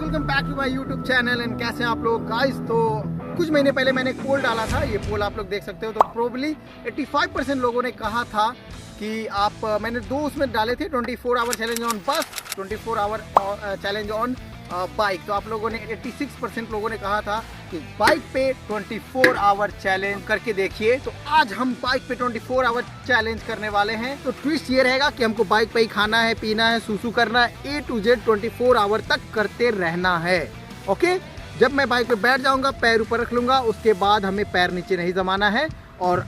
Welcome back to my YouTube channel. And कैसे हैं आप लोग गाइस। तो कुछ महीने पहले मैंने एक पोल डाला था, ये पोल आप लोग देख सकते हो। तो प्रोबेबली 85% लोगों ने कहा था कि आप, मैंने दो उसमें डाले थे, 24 आवर चैलेंज ऑन बस, 24 आवर चैलेंज ऑन बाइक। तो आप लोगों ने 86% लोगों ने कहा था कि बाइक पे 24 आवर चैलेंज करके देखिए। तो आज हम बाइक पे 24 आवर चैलेंज करने वाले हैं। तो ट्विस्ट ये रहेगा कि हमको बाइक पे ही खाना है, पीना है, सूसू करना है, A to Z 24 आवर तक करते रहना है। ओके, जब मैं बाइक पे बैठ जाऊंगा, पैर ऊपर रख लूंगा, उसके बाद हमें पैर नीचे नहीं जमाना है। और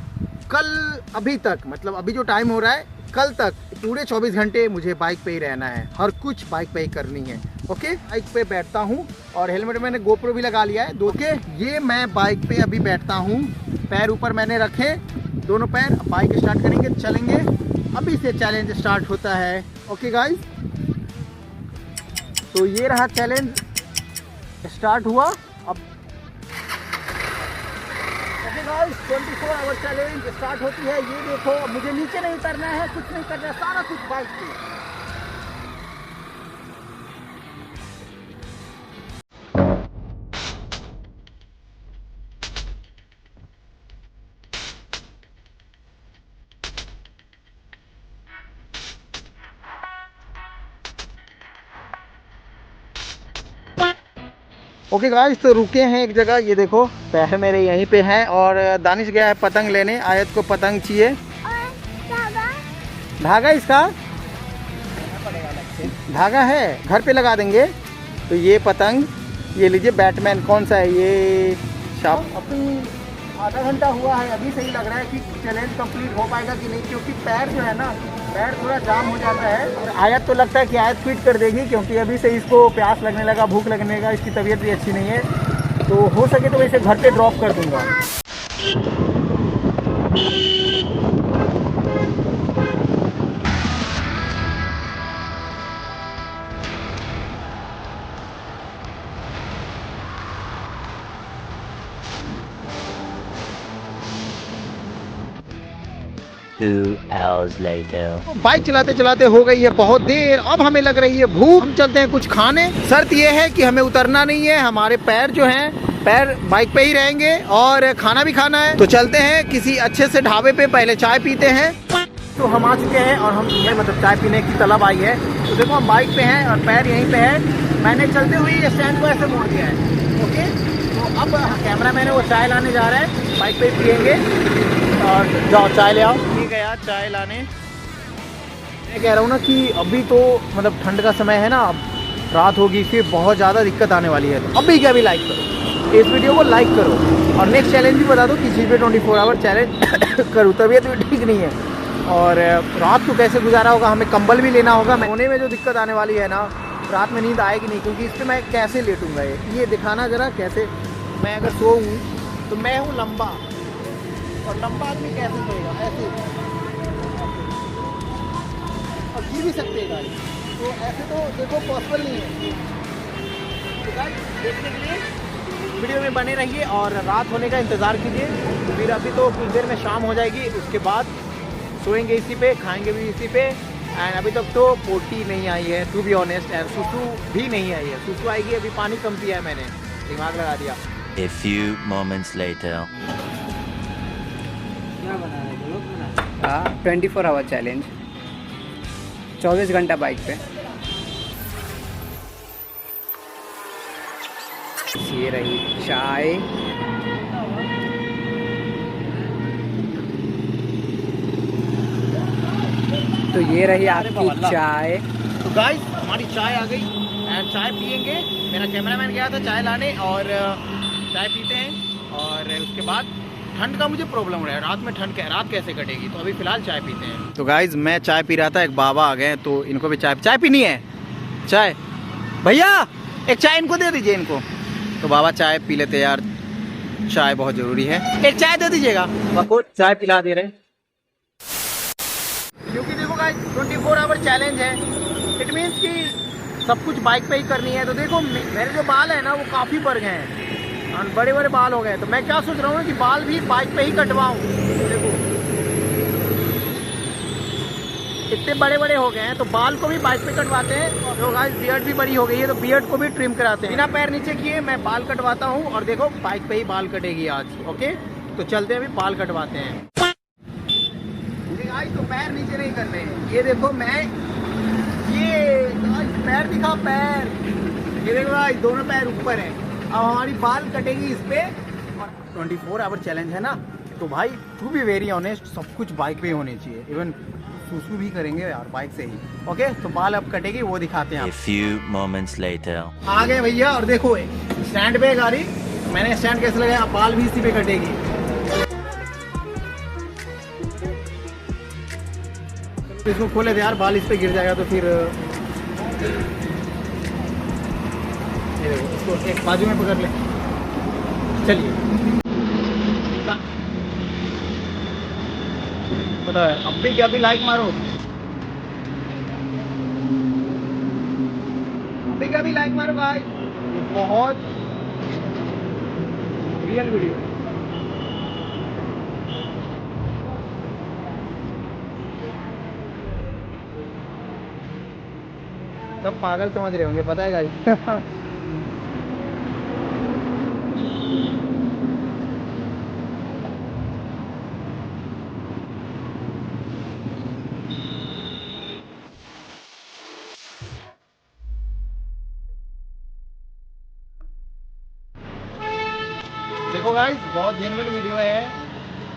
कल अभी तक, मतलब अभी जो टाइम हो रहा है, कल तक पूरे 24 घंटे मुझे बाइक पे ही रहना है, हर कुछ बाइक पे ही करनी है। ओके, बाइक पे बैठता हूँ और हेलमेट मैंने गोप्रो भी लगा लिया है। ओके, ये मैं बाइक पे अभी बैठता हूँ, पैर ऊपर मैंने रखे, दोनों पैर। बाइक स्टार्ट करेंगे, चलेंगे। अभी से चैलेंज स्टार्ट होता है। ओके गाइस, तो ये रहा चैलेंज, स्टार्ट हुआ। अब okay guys, 24 hour challenge start होती है। ये देखो, मुझे नीचे नहीं उतरना है, कुछ नहीं करना है, सारा कुछ बाइक पे। ओके गाइस, तो रुके हैं एक जगह, ये देखो पैर मेरे यहीं पे हैं। और दानिश गया है पतंग लेने, आयत को पतंग चाहिए। धागा इसका धागा है, घर पे लगा देंगे। तो ये पतंग, ये लीजिए। बैटमैन कौन सा है ये? शाप। अभी आधा घंटा हुआ है, अभी सही लग रहा है कि चैलेंज कंप्लीट हो पाएगा कि नहीं, क्योंकि पैर जो है ना, पैर थोड़ा जाम हो जाता है। और आयत तो लगता है कि आयत क्विट कर देगी, क्योंकि अभी से इसको प्यास लगने लगा, भूख लगने लगा, इसकी तबीयत भी अच्छी नहीं है। तो हो सके तो मैं इसे घर पे ड्रॉप कर दूंगा। बाइक चलाते चलाते हो गई है बहुत देर, अब हमें लग रही है भूख। हम चलते हैं कुछ खाने। शर्त यह है कि हमें उतरना नहीं है, हमारे पैर जो हैं, पैर बाइक पे ही रहेंगे और खाना भी खाना है। तो चलते हैं किसी अच्छे से ढाबे पे, पहले चाय पीते हैं। तो हम आ चुके हैं और हम मतलब चाय पीने की तलब आई है। तो देखो, हम बाइक पे हैं और पैर यहीं पे है। मैंने चलते हुए ये स्टैंड को ऐसे मोड़ दिया है। ओके, तो अब कैमरा मैंने वो चाय लाने जा रहा है, बाइक पे ही पियेंगे। और जाओ चाय ले आओ। ठीक है यार, चाय लाने। मैं कह रहा हूँ ना कि अभी तो मतलब ठंड का समय है ना, अब रात होगी, फिर बहुत ज़्यादा दिक्कत आने वाली है। तो अभी क्या, अभी लाइक करो, इस वीडियो को लाइक करो और नेक्स्ट चैलेंज भी बता दो कि जी पे 24 आवर चैलेंज करूँ। तबीयत भी ठीक नहीं है और रात को कैसे गुजारा होगा, हमें कंबल भी लेना होगा। सोने में जो दिक्कत आने वाली है ना, रात में नींद आएगी नहीं, क्योंकि इस पर मैं कैसे लेटूंगा। ये दिखाना ज़रा कैसे, मैं अगर सोऊँ तो मैं हूँ लंबा, और लंबा आदमी कैसे सोएगा? ऐसे, और जी भी सकते हैं गाइस। तो ऐसे तो देखो पॉसिबल नहीं है। तो गाइस, देखने के लिए वीडियो में बने रहिए और रात होने का इंतज़ार कीजिए। फिर अभी तो कुछ देर में शाम हो जाएगी, उसके बाद सोएंगे इसी पे, खाएंगे भी इसी पे। एंड अभी तक तो पोटी नहीं आई है, टू बी ऑनेस्ट। एंड सुसु भी नहीं आई है, सुसु आएगी। अभी पानी कम पिया है मैंने, दिमाग लगा दिया। A few moments later. 24 hour challenge, 24 घंटा बाइक पे। ये रही चाय। तो ये रही आपकी चाय। तो गाइस, हमारी चाय आ गई एंड चाय पियेंगे। मेरा कैमरामैन गया था चाय लाने और चाय पीते हैं। और उसके बाद ठंड का मुझे प्रॉब्लम हो रहा है, रात में ठंड, रात कैसे कटेगी। तो अभी फिलहाल चाय पीते हैं। तो गाइस, मैं चाय पी रहा था, एक बाबा आ गए, तो इनको भी चाय पीनी है। चाय भैया, एक चाय इनको दे दीजिए, इनको। तो बाबा चाय पी लेते यार, चाय बहुत जरूरी है। एक चाय दे दीजिएगा। आपको चाय पिला दे रहे हैं। क्योंकि देखो गाइस, 24 आवर चैलेंज है, इट मीन्स कि सब कुछ बाइक पे ही करनी है। तो देखो, मेरे जो बाल है ना, वो काफ़ी बढ़ गए हैं और बड़े बड़े बाल हो गए। तो मैं क्या सोच रहा हूँ कि बाल भी बाइक पे ही कटवाऊँ। देखो, इतने बड़े बड़े हो गए हैं तो बाल को भी बाइक पे कटवाते हैं। तो गाइस बियर्ड भी बड़ी हो गई है तो बियर्ड को भी ट्रिम कराते हैं। बिना पैर नीचे किए मैं बाल कटवाता हूँ और देखो बाइक पे ही बाल कटेगी आज। ओके तो चलते हैं अभी बाल कटवाते हैं। गाइस तो पैर नीचे नहीं करने हैं। ये देखो मैं ये पैर दिखा पैर, ये देखो गाइस दोनों पैर ऊपर है। अब हमारी बाल कटेगी इस पे और 24 आवर चैलेंज है ना, तो भाई टू बी वेरी ऑनेस्ट सब कुछ बाइक पे होनी चाहिए। इवन सुसु भी करेंगे यार बाइक से ही। ओके तो बाल अब कटेगी वो दिखाते हैं। A few moments later. आ गए भैया और देखो स्टैंड पे गाड़ी, मैंने स्टैंड कैसे लगाया, बाल भी इसी पे कटेगी। इसको खोले थे यार, बाल इस पे गिर जाएगा तो फिर ये देखो इसको एक बाजू में पकड़ ले। चलिए पता है अब भी क्या भी लाइक मारो, अभी क्या भी लाइक मारो भाई, बहुत रियल वीडियो। सब पागल समझ रहे होंगे पता है गाइस। देखो गाइस बहुत जेन्युइन वीडियो है,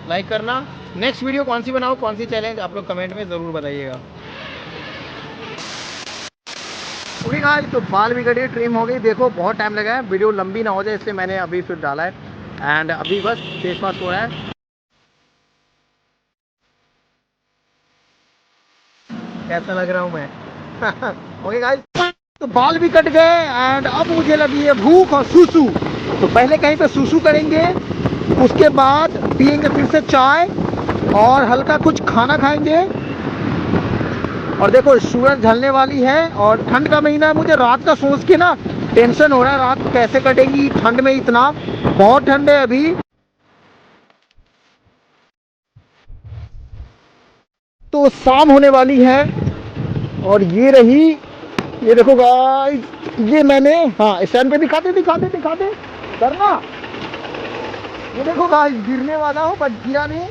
लाइक करना। नेक्स्ट वीडियो कौन सी बनाओ, कौन सी चैलेंज आप लोग कमेंट में ज़रूर बताइएगा। ओके गाइस तो बाल भी कटी, ट्रिम हो गई। देखो बहुत टाइम लगा है, वीडियो लंबी ना हो जाए इसलिए मैंने अभी फिर डाला है। एंड अभी बस फेस मास्क हो रहा है। कैसा लग रहा हूँ मैं? ओके गाइस तो बाल भी कट गए एंड अब मुझे लगी है भूख और सुसु। तो पहले कहीं पे सुसु करेंगे, उसके बाद पियेंगे फिर से चाय और हल्का कुछ खाना खाएंगे। और देखो सूरज ढलने वाली है और ठंड का महीना है। मुझे रात का सोच के ना टेंशन हो रहा है, रात कैसे कटेगी ठंड में, इतना बहुत ठंड है अभी। तो शाम होने वाली है और ये रही, ये देखो गाइस, ये मैंने हाँ स्टैंड पे दिखाते करना। ये देखो गाइस गिरने वाला हूँ बट गिरा नहीं,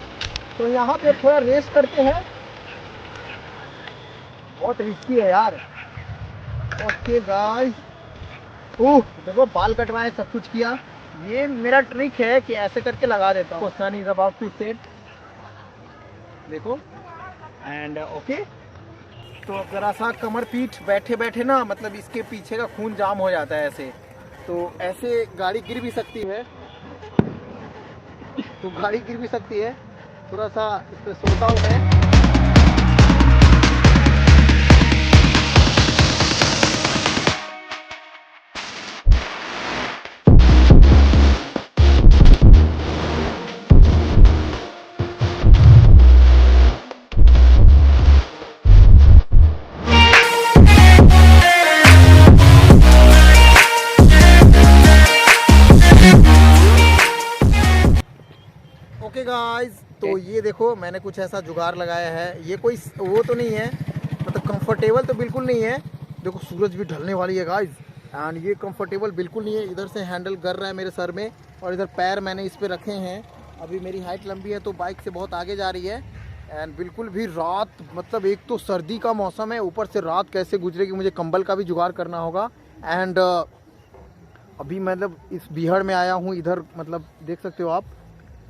तो यहाँ पे थोड़ा रेस्ट करते हैं। बहुत रिस्की है यार। ओके गाइस देखो बाल कटवाए, सब कुछ किया। ये मेरा ट्रिक है कि ऐसे करके लगा देता हूँ। सन इज अबाउट टू सेट, देखो एंड ओके। तो जरा सा कमर पीठ बैठे बैठे ना, मतलब इसके पीछे का खून जाम हो जाता है ऐसे, तो ऐसे गाड़ी गिर भी सकती है। तो गाड़ी गिर भी सकती है, थोड़ा सा इस पर सोता हूँ मैं। ओके गाइस तो ये देखो मैंने कुछ ऐसा जुगाड़ लगाया है। ये कोई वो तो नहीं है, मतलब कंफर्टेबल तो बिल्कुल नहीं है। देखो सूरज भी ढलने वाली है गाइस एंड ये कंफर्टेबल बिल्कुल नहीं है। इधर से हैंडल कर रहा है मेरे सर में और इधर पैर मैंने इस पे रखे हैं। अभी मेरी हाइट लंबी है तो बाइक से बहुत आगे जा रही है एंड बिल्कुल भी रात, मतलब एक तो सर्दी का मौसम है, ऊपर से रात कैसे गुजरेगी, मुझे कंबल का भी जुगाड़ करना होगा। एंड अभी मतलब इस बिहार में आया हूँ, इधर मतलब देख सकते हो आप,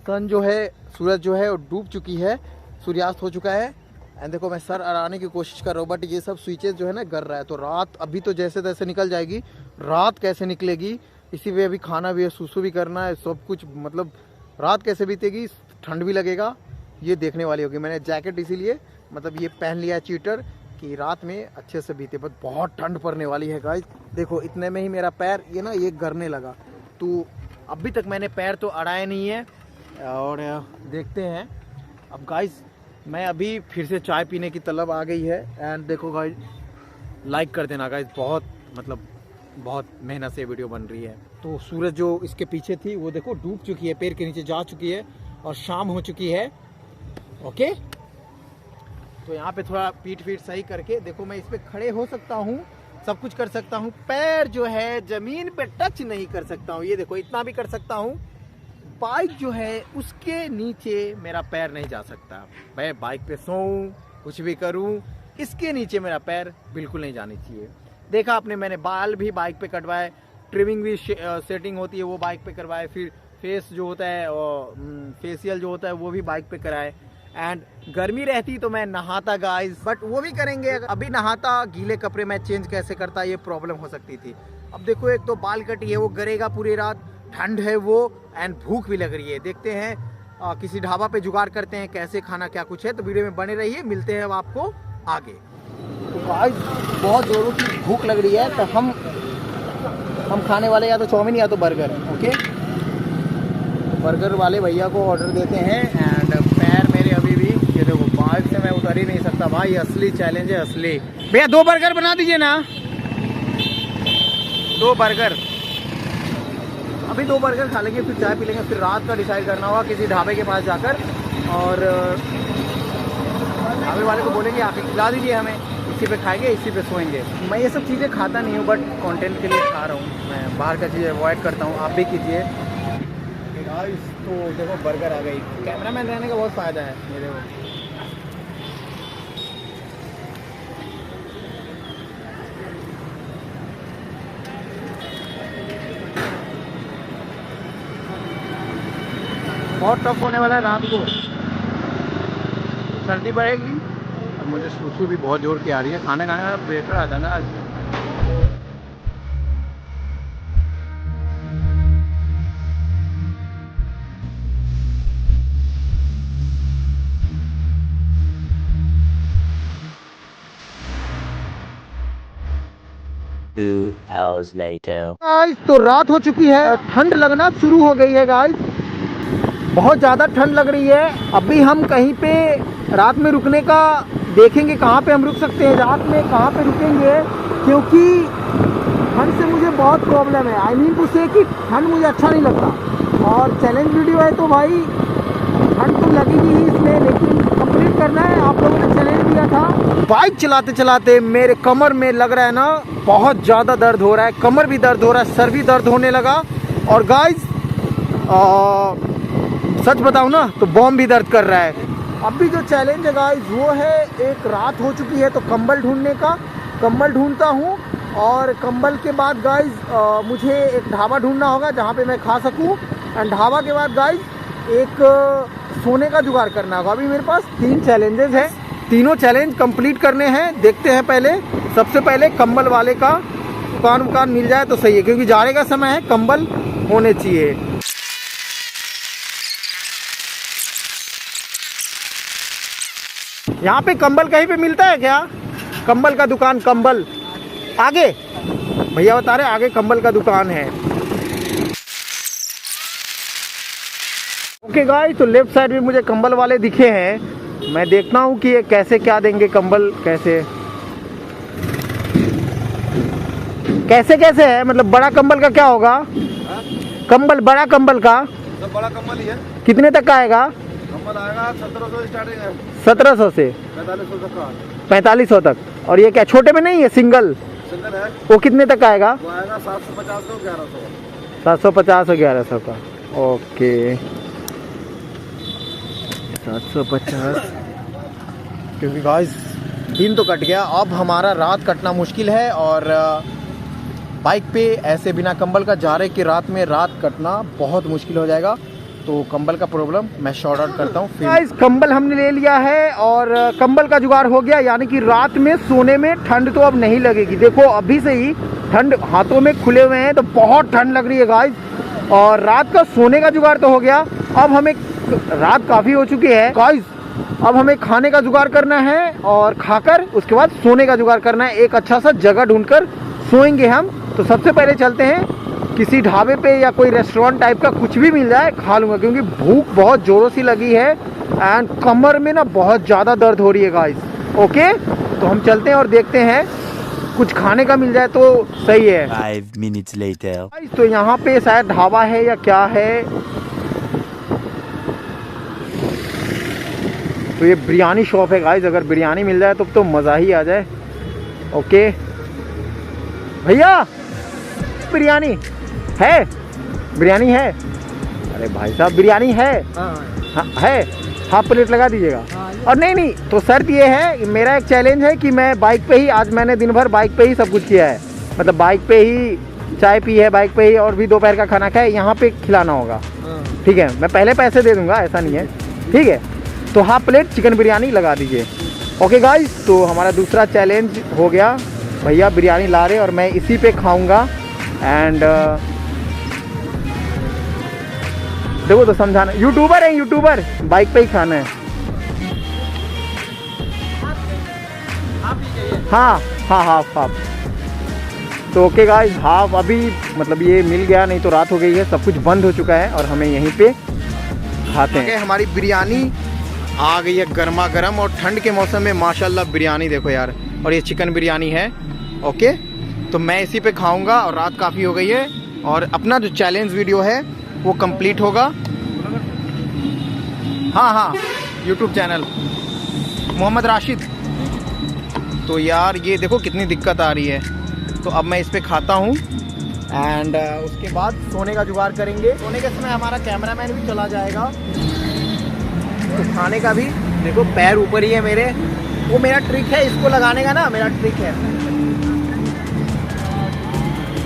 सन जो है, सूरज जो है वो डूब चुकी है, सूर्यास्त हो चुका है। एंड देखो मैं सर अड़ाने की कोशिश कर रहा हूँ बट ये सब स्विचेस जो है ना गर रहा है। तो रात अभी तो जैसे तैसे निकल जाएगी, रात कैसे निकलेगी, इसी पे अभी खाना भी है, सुसु भी करना है, सब कुछ, मतलब रात कैसे बीतेगी, ठंड भी लगेगा, ये देखने वाली होगी। मैंने जैकेट इसीलिए मतलब ये पहन लिया है चीटर कि रात में अच्छे से बीते, बट बहुत ठंड पड़ने वाली है गाइस। देखो इतने में ही मेरा पैर ये ना ये गरने लगा। तो अभी तक मैंने पैर तो अड़ाए नहीं है और देखते हैं अब गाइस। मैं अभी फिर से चाय पीने की तलब आ गई है एंड देखो गाइस लाइक कर देना गाइस, बहुत मतलब बहुत मेहनत से वीडियो बन रही है। तो सूरज जो इसके पीछे थी वो देखो डूब चुकी है, पैर के नीचे जा चुकी है और शाम हो चुकी है। ओके तो यहाँ पे थोड़ा पीठ सही करके देखो, मैं इस पे खड़े हो सकता हूँ, सब कुछ कर सकता हूँ, पैर जो है जमीन पे टच नहीं कर सकता हूँ। ये देखो, इतना भी कर सकता हूँ। बाइक जो है उसके नीचे मेरा पैर नहीं जा सकता। मैं बाइक पे सोऊं, कुछ भी करूं, इसके नीचे मेरा पैर बिल्कुल नहीं जानी चाहिए। देखा आपने, मैंने बाल भी बाइक पे कटवाए, ट्रिमिंग भी सेटिंग होती है वो बाइक पे करवाए, फिर फेस जो होता है फेशियल जो होता है वो भी बाइक पे कराए। एंड गर्मी रहती तो मैं नहाता गाइस, बट वो भी करेंगे। अभी नहाता, गीले कपड़े मैं चेंज कैसे करता, ये प्रॉब्लम हो सकती थी। अब देखो, एक तो बाल कटी है, वो गरेगा पूरी रात, ठंड है वो, एंड भूख भी लग रही है। देखते हैं किसी ढाबा पे जुगाड़ करते हैं, कैसे खाना क्या कुछ है। तो वीडियो में बने रहिए, मिलते हैं अब आपको आगे। तो गाइस बहुत जोरों की भूख लग रही है, तो हम खाने वाले या तो चाउमीन या तो बर्गर। ओके, बर्गर वाले भैया को ऑर्डर देते हैं। एंड पैर मेरे अभी भी, ये देखो, बाइक से मैं उतर ही नहीं सकता भाई। असली चैलेंज है, असली। भैया 2 बर्गर बना दीजिए ना, 2 बर्गर। अभी 2 बर्गर खा लेंगे, फिर चाय पी लेंगे, फिर रात का डिसाइड करना होगा किसी ढाबे के पास जाकर, और ढाबे वाले को बोलेंगे आके खिला दीजिए हमें, इसी पे खाएंगे, इसी पे सोएंगे। मैं ये सब चीज़ें खाता नहीं हूँ, बट कंटेंट के लिए खा रहा हूँ। मैं बाहर का चीज़ अवॉइड करता हूँ, आप भी कीजिए। तो देखो, बर्गर आ गई। कैमरामैन रहने का बहुत फ़ायदा है मेरे को। बहुत टफ होने वाला है रात को, सर्दी बढ़ेगी और मुझे सुसु भी बहुत जोर की आ रही है। खाने खाने बेटर आता ना आज। hours later. गाइस तो रात हो चुकी है, ठंड लगना शुरू हो गई है गाइस, बहुत ज़्यादा ठंड लग रही है। अभी हम कहीं पे रात में रुकने का देखेंगे, कहाँ पे हम रुक सकते हैं रात में, कहाँ पे रुकेंगे, क्योंकि ठंड से मुझे बहुत प्रॉब्लम है। आई मीन टू से कि ठंड मुझे अच्छा नहीं लगता, और चैलेंज वीडियो है तो भाई ठंड तो लगेगी ही इसमें, लेकिन कंप्लीट करना है। आप लोगों ने चैलेंज दिया था। बाइक चलाते चलाते मेरे कमर में लग रहा है ना बहुत ज़्यादा दर्द हो रहा है, कमर भी दर्द हो रहा है, सर भी दर्द होने लगा। और गाइस सच बताऊं ना तो बॉम्ब भी दर्द कर रहा है। अभी जो चैलेंज है गाइस वो है, एक रात हो चुकी है तो कंबल ढूंढने का। कंबल ढूंढता हूँ, और कंबल के बाद गाइस मुझे एक ढाबा ढूंढना होगा जहाँ पे मैं खा सकूँ। एंड ढाबा के बाद गाइस एक सोने का जुगाड़ करना होगा। अभी मेरे पास 3 चैलेंजेस हैं, तीनों चैलेंज कंप्लीट करने हैं। देखते हैं, पहले सबसे पहले कंबल वाले का दुकान मिल जाए तो सही है, क्योंकि जाड़े का समय है, कंबल होने चाहिए। यहाँ पे कंबल कहीं पे मिलता है क्या? कंबल का दुकान, कंबल आगे भैया बता रहे आगे कंबल का दुकान है। ओके गाइस, तो लेफ्ट साइड में मुझे कंबल वाले दिखे हैं। मैं देखता हूँ कि ये कैसे क्या देंगे कंबल, कैसे है, मतलब बड़ा कंबल का क्या होगा? कंबल, बड़ा कंबल का सब बड़ा कंबल ही है। कितने तक का आएगा? कंबल आएगा 1700 स्टार्टिंग है, 1700 से 4500 तक का। 4500 तक। और ये क्या छोटे में नहीं है, सिंगल सिंगल है, वो कितने तक का आएगा? वो आएगा 750 से 1100। 750 और 1100 का। ओके 750। क्योंकि गाइस दिन तो कट गया, अब हमारा रात कटना मुश्किल है, और बाइक पे ऐसे बिना कंबल का जा रहे कि रात में रात कटना बहुत मुश्किल हो जाएगा। तो कंबल का प्रॉब्लम मैं शॉर्ट आउट करता हूँ। गाइस कंबल हमने ले लिया है, और कंबल का जुगाड़ हो गया, यानी कि रात में सोने में ठंड तो अब नहीं लगेगी। देखो अभी से ही ठंड हाथों में खुले हुए हैं, तो बहुत ठंड लग रही है गाइस। और रात का सोने का जुगाड़ तो हो गया। अब हमें, रात काफ़ी हो चुकी है गाइस, अब हमें खाने का जुगाड़ करना है, और खाकर उसके बाद सोने का जुगाड़ करना है। एक अच्छा सा जगह ढूंढकर सोएंगे हम। तो सबसे पहले चलते हैं किसी ढाबे पे, या कोई रेस्टोरेंट टाइप का कुछ भी मिल जाए खा लूँगा, क्योंकि भूख बहुत ज़ोरों से लगी है, एंड कमर में ना बहुत ज़्यादा दर्द हो रही है गाइस। ओके, तो हम चलते हैं और देखते हैं कुछ खाने का मिल जाए तो सही है। 5 minutes later. तो यहाँ पे शायद ढाबा है या क्या है, तो ये बिरयानी शॉप है गाइस, अगर बिरयानी मिल जाए तो मज़ा ही आ जाए। ओके भैया बिरयानी है, बिरयानी है। अरे भाई साहब बिरयानी है। हाँ है, हाफ प्लेट लगा दीजिएगा। और नहीं तो शर्त ये है, मेरा एक चैलेंज है कि मैं बाइक पे ही, आज मैंने दिन भर बाइक पे ही सब कुछ किया है, मतलब बाइक पे ही चाय पी है, बाइक पे ही, और भी दोपहर का खाना खाया, यहाँ पे खिलाना होगा। ठीक है, मैं पहले पैसे दे दूंगा, ऐसा नहीं है। ठीक है, तो हाफ प्लेट चिकन बिरयानी लगा दीजिए। ओके गाइस, तो हमारा दूसरा चैलेंज हो गया। भैया बिरयानी ला रहे और मैं इसी पे खाऊंगा। एंड देखो तो समझाना, यूट्यूबर है, यूट्यूबर बाइक पे ही खाना है। हाँ हाफ। तो ओके गाइस, हाफ अभी मतलब ये मिल गया, नहीं तो रात हो गई है, सब कुछ बंद हो चुका है और हमें यहीं पे खाते हैं। हमारी बिरयानी आ गई है गर्मा गर्म, और ठंड के मौसम में माशाल्लाह बिरयानी देखो यार, और ये चिकन बिरयानी है। ओके, तो मैं इसी पे खाऊंगा, और रात काफ़ी हो गई है, और अपना जो चैलेंज वीडियो है वो कंप्लीट होगा। हाँ यूट्यूब चैनल मोहम्मद राशिद। तो यार ये देखो कितनी दिक्कत आ रही है। तो अब मैं इस पे खाता हूँ, एंड उसके बाद सोने का जुगाड़ करेंगे। सोने के समय हमारा कैमरामैन भी चला जाएगा। तो खाने का भी देखो, पैर ऊपर ही है मेरे, वो मेरा ट्रिक है इसको लगाने का ना, मेरा ट्रिक है।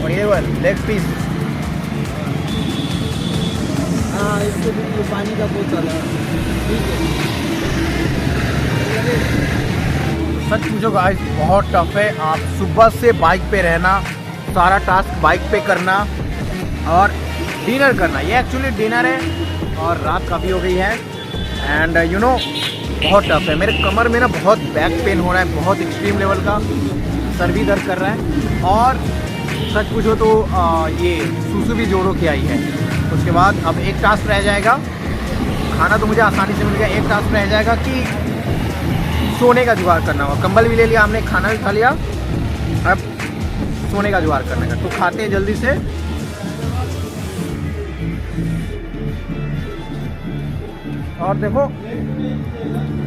और ये लेग पीस, हाँ इसको भी पानी का बोतल है। ठीक है, सच पूछो गाइस बहुत टफ है। आप सुबह से बाइक पे रहना, सारा टास्क बाइक पे करना, और डिनर करना। ये एक्चुअली डिनर है, और रात काफ़ी हो गई है, एंड यू नो बहुत टफ है। मेरे कमर में ना बहुत बैक पेन हो रहा है, बहुत एक्सट्रीम लेवल का, सर भी दर्द कर रहा है। और सच पूछो तो ये सूसू भी जोड़ों की आई है। उसके बाद अब एक टास्क रह जाएगा, खाना तो मुझे आसानी से मिल गया, एक टास्क रह जाएगा कि सोने का जुगाड़ करना होगा। कंबल भी ले लिया हमने, खाना भी खा लिया, अब सोने का जुगाड़ करने का। तो खाते हैं जल्दी से। और देखो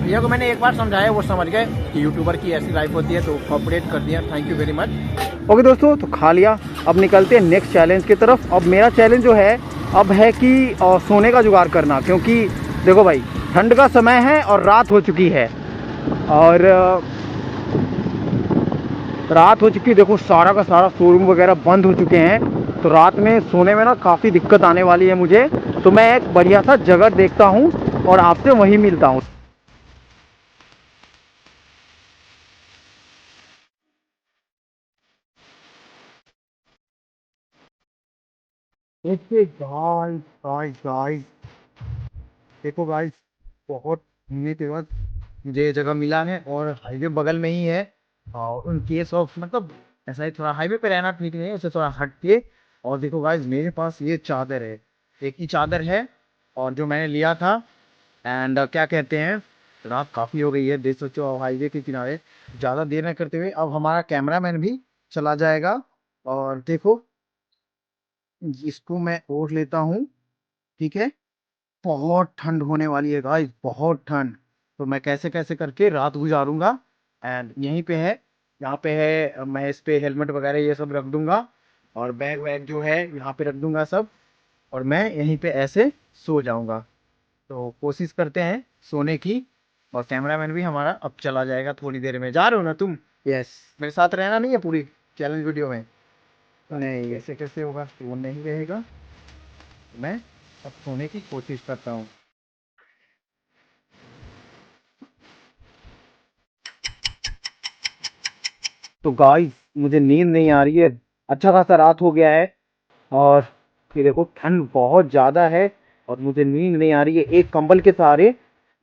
भैया को मैंने एक बार समझाया, वो समझ गए कि यूट्यूबर की ऐसी लाइफ होती है, तो कोऑपरेट कर दिया। Thank you very much. Okay दोस्तों, तो खा लिया, अब निकलते हैं नेक्स्ट चैलेंज की तरफ। अब मेरा चैलेंज जो है अब है कि सोने का जुगाड़ करना, क्योंकि देखो भाई ठंड का समय है और रात हो चुकी है, और रात हो चुकी, देखो सारा का सारा शोरूम वगैरह बंद हो चुके हैं। तो रात में सोने में ना काफ़ी दिक्कत आने वाली है मुझे। तो मैं एक बढ़िया सा जगह देखता हूँ और आपसे वहीं मिलता हूँ। गाइस देखो गाइस, बहुत घूमने के बाद मुझे ये जगह मिला है, और हाईवे बगल में ही है। और उन केस ऑफ मतलब ऐसा ही थोड़ा हाईवे पे रहना ठीक नहीं है, उससे थोड़ा हट के। और देखो गाइस, मेरे पास ये चादर है, एक ही चादर है, और जो मैंने लिया था। एंड क्या कहते हैं, रात काफ़ी हो गई है, देख सोचो, हाईवे के किनारे। ज़्यादा देर न करते हुए अब हमारा कैमरामैन भी चला जाएगा, और देखो इसको मैं ओढ़ लेता हूँ। ठीक है, बहुत ठंड होने वाली है गाइस, बहुत ठंड। तो मैं कैसे कैसे करके रात गुजारूंगा। एंड यहीं पे है, यहाँ पे है, मैं इस पे हेलमेट वगैरह ये सब रख दूंगा, और बैग वैग जो है यहाँ पे रख दूंगा सब, और मैं यहीं पे ऐसे सो जाऊंगा। तो कोशिश करते हैं सोने की। और कैमरामैन भी हमारा अब चला जाएगा थोड़ी देर में। जा रहे हो ना तुम? यस, मेरे साथ रहना नहीं है पूरी चैलेंज वीडियो में? नहीं, ऐसे कैसे होगा, वो नहीं रहेगा। मैं अब सोने की कोशिश करता हूँ। तो गाइस मुझे नींद नहीं आ रही है, अच्छा खासा रात हो गया है, और ये देखो ठंड बहुत ज़्यादा है, और मुझे नींद नहीं आ रही है। एक कंबल के सहारे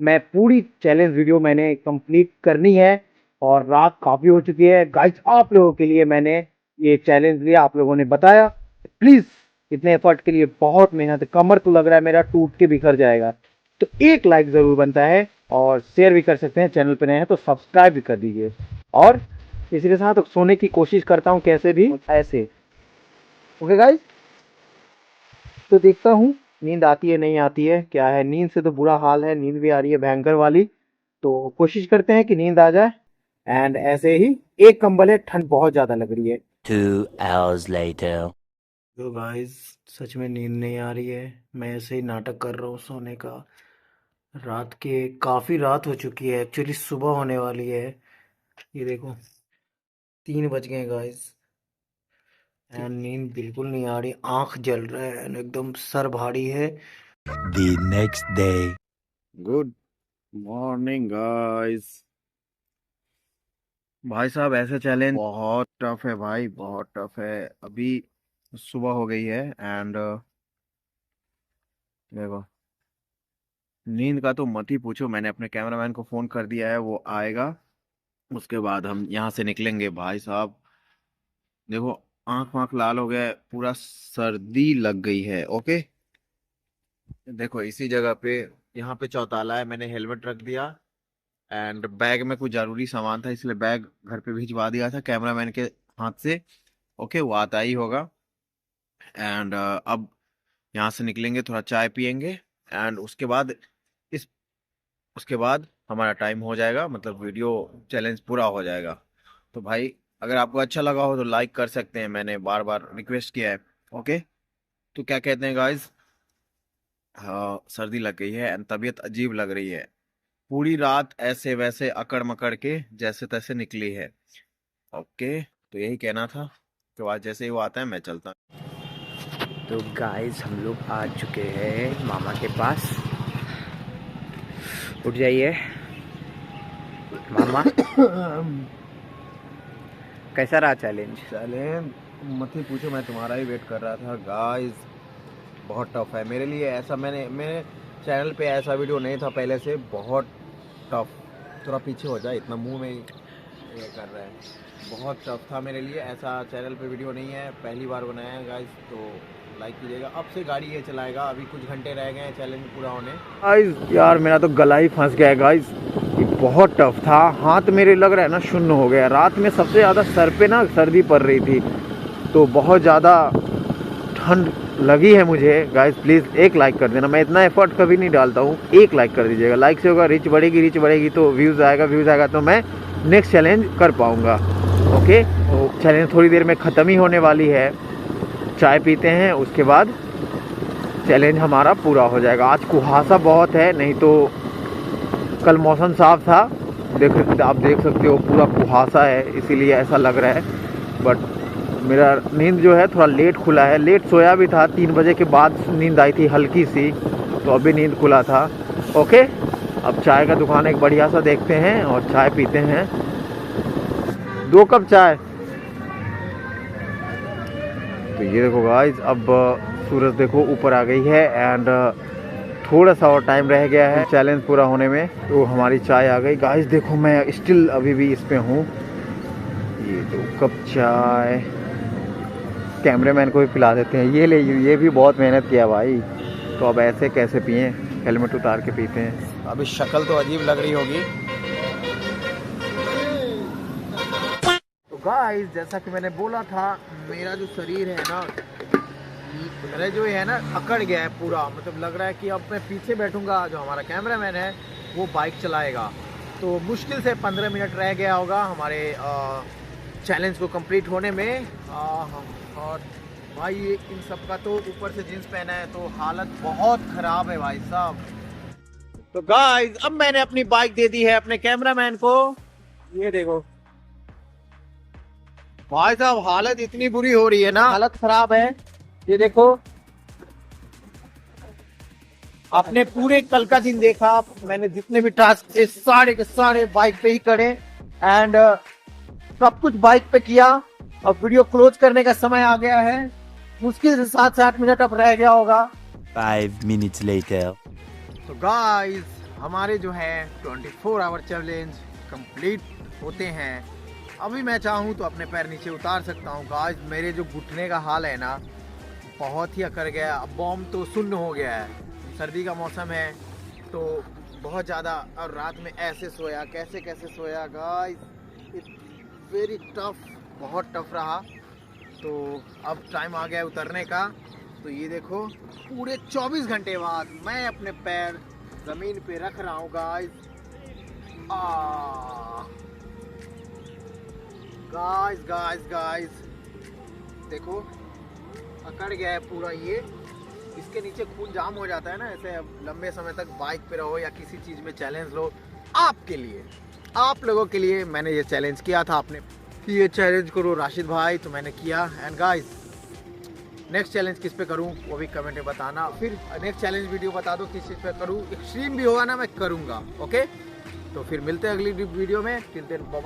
मैं पूरी चैलेंज वीडियो मैंने कंप्लीट करनी है, और रात काफ़ी हो चुकी है। गाइस आप लोगों के लिए मैंने ये चैलेंज लिया, आप लोगों ने बताया। प्लीज़ इतने एफर्ट के लिए बहुत मेहनत है, कमर तो लग रहा है मेरा टूट के बिखर जाएगा। तो एक लाइक ज़रूर बनता है, और शेयर भी कर सकते हैं, चैनल पर नए हैं तो सब्सक्राइब भी कर दीजिए। और इसी के साथ सोने की कोशिश करता हूँ कैसे भी ऐसे। ओके गाइस, तो देखता हूँ नींद आती है नहीं आती है, क्या है, नींद से तो बुरा हाल है, नींद भी आ रही है भयंकर वाली। तो कोशिश करते हैं कि नींद आ जाए। एंड ऐसे ही एक कंबल है, ठंड बहुत ज्यादा लग रही है। 2 hours later. तो गाइस सच में नींद नहीं आ रही है, मैं ऐसे ही नाटक कर रहा हूँ सोने का। रात के काफ़ी रात हो चुकी है, एक्चुअली सुबह होने वाली है। ये देखो 3 बज गए गाइस, एंड नींद बिल्कुल नहीं आ रही, आंख जल रहा है and एकदम सर भारी है। The next day. Good morning guys. भाई साहब ऐसे चैलेंज बहुत टफ है भाई, बहुत टफ है। अभी सुबह हो गई है एंड देखो नींद का तो मत ही पूछो। मैंने अपने कैमरामैन को फ़ोन कर दिया है, वो आएगा, उसके बाद हम यहाँ से निकलेंगे। भाई साहब देखो आँख वाँख लाल हो गया है, पूरा सर्दी लग गई है। ओके देखो इसी जगह पे, यहाँ पे चौताला है, मैंने हेलमेट रख दिया एंड बैग में कुछ ज़रूरी सामान था, इसलिए बैग घर पे भिजवा दिया था कैमरामैन के हाथ से। ओके वो आता ही होगा। एंड अब यहाँ से निकलेंगे, थोड़ा चाय पियेंगे एंड इस उसके बाद हमारा टाइम हो जाएगा, मतलब वीडियो चैलेंज पूरा हो जाएगा। तो भाई अगर आपको अच्छा लगा हो तो लाइक कर सकते हैं, मैंने बार बार रिक्वेस्ट किया है। ओके तो क्या कहते हैं गाइस, हाँ सर्दी लग गई है एंड तबीयत अजीब लग रही है। पूरी रात ऐसे वैसे अकड़ मकड़ के जैसे तैसे निकली है। ओके तो यही कहना था, के बाद जैसे ही वो आता है मैं चलता हूँ। तो गाइस हम लोग आ चुके हैं मामा के पास। उठ जाइए मामा। कैसा रहा चैलेंज? चैलेंज मत ही पूछो, मैं तुम्हारा ही वेट कर रहा था गाइस। बहुत टफ है मेरे लिए, ऐसा मेरे चैनल पे ऐसा वीडियो नहीं था पहले से। बहुत टफ, थोड़ा पीछे हो जाए, इतना मुंह में ये कर रहा है। बहुत टफ था मेरे लिए, ऐसा चैनल पे वीडियो नहीं है, पहली बार बनाया है गाइस। तो लाइक कीजिएगा। अब से गाड़ी ये चलाएगा, अभी कुछ घंटे रह गए हैं चैलेंज पूरा होने। गाइस यार मेरा तो गला ही फंस गया है गाइस, ये बहुत टफ था। हाथ मेरे लग रहा है ना शून्य हो गया। रात में सबसे ज़्यादा सर पे ना सर्दी पड़ रही थी, तो बहुत ज़्यादा ठंड लगी है मुझे। गाइस प्लीज़ एक लाइक कर देना, मैं इतना एफर्ट कभी नहीं डालता हूँ, एक लाइक कर दीजिएगा। लाइक से होगा रीच बढ़ेगी तो व्यूज़ आएगा तो मैं नेक्स्ट चैलेंज कर पाऊँगा। ओके तो चैलेंज थोड़ी देर में ख़त्म ही होने वाली है, चाय पीते हैं उसके बाद चैलेंज हमारा पूरा हो जाएगा। आज कुहासा बहुत है, नहीं तो कल मौसम साफ था, आप देख सकते हो पूरा कुहासा है, इसीलिए ऐसा लग रहा है। बट मेरा नींद जो है थोड़ा लेट खुला है, लेट सोया भी था, 3 बजे के बाद नींद आई थी हल्की सी, तो अभी नींद खुला था। ओके अब चाय का दुकान एक बढ़िया सा देखते हैं और चाय पीते हैं। 2 कप चाय। तो ये देखो गाइस अब सूरज देखो ऊपर आ गई है एंड थोड़ा सा और टाइम रह गया है चैलेंज पूरा होने में, तो हमारी चाय आ गई। गाइस देखो मैं स्टिल अभी भी इस पे हूँ। ये 2 कप चाय कैमरामैन को भी पिला देते हैं। ये भी बहुत मेहनत किया भाई, तो अब ऐसे कैसे पिए, हेलमेट उतार के पीते हैं। अभी शक्ल तो अजीब लग रही होगी। तो गाइस जैसा कि मैंने बोला था, मेरा जो शरीर है ना, मेरा जो है ना अकड़ गया है पूरा, मतलब लग रहा है कि अब मैं पीछे बैठूंगा, जो हमारा कैमरामैन है वो बाइक चलाएगा। तो मुश्किल से 15 मिनट रह गया होगा हमारे चैलेंज को कंप्लीट होने में। और भाई इन सब का तो ऊपर से जींस पहना है तो हालत बहुत ख़राब है भाई साहब। तो गाइस अब मैंने अपनी बाइक दे दी है अपने कैमरामैन को। ये देखो भाई साहब हालत इतनी बुरी हो रही है ना, हालत खराब है। ये देखो आपने पूरे कल का दिन देखा, मैंने जितने भी टास्क थे सारे के सारे बाइक पे ही करे एंड सब कुछ बाइक पे किया। अब वीडियो क्लोज करने का समय आ गया है, मुश्किल से 7 से 8 मिनट अब रह गया होगा। 5 minutes later. तो गाइस हमारे जो है 24 आवर चैलेंज कंप्लीट होते हैं। अभी मैं चाहूँ तो अपने पैर नीचे उतार सकता हूँ। गाइस मेरे जो घुटने का हाल है ना, बहुत ही अकड़ गया। अब बॉम्ब तो शून्य हो गया है, सर्दी का मौसम है तो बहुत ज़्यादा। और रात में ऐसे सोया, कैसे सोया गाइस, इट्स वेरी टफ, बहुत टफ रहा। तो अब टाइम आ गया उतरने का। तो ये देखो पूरे 24 घंटे बाद मैं अपने पैर ज़मीन पे रख रहा हूँ गाइस। गाइस देखो अकड़ गया है पूरा ये। इसके नीचे खून जाम हो जाता है ना ऐसे। अब लंबे समय तक बाइक पे रहो या किसी चीज में चैलेंज लो, आपके लिए, आप लोगों के लिए मैंने ये चैलेंज किया था। आपने कि ये चैलेंज करो राशिद भाई, तो मैंने किया। एंड गाइस नेक्स्ट चैलेंज किस पे करूं वो भी कमेंट में बताना। फिर नेक्स्ट चैलेंज वीडियो बता दो किस चीज पे करूं। एक्सट्रीम भी होगा ना मैं करूंगा। ओके, तो फिर मिलते हैं अगली वीडियो में। Till then bye.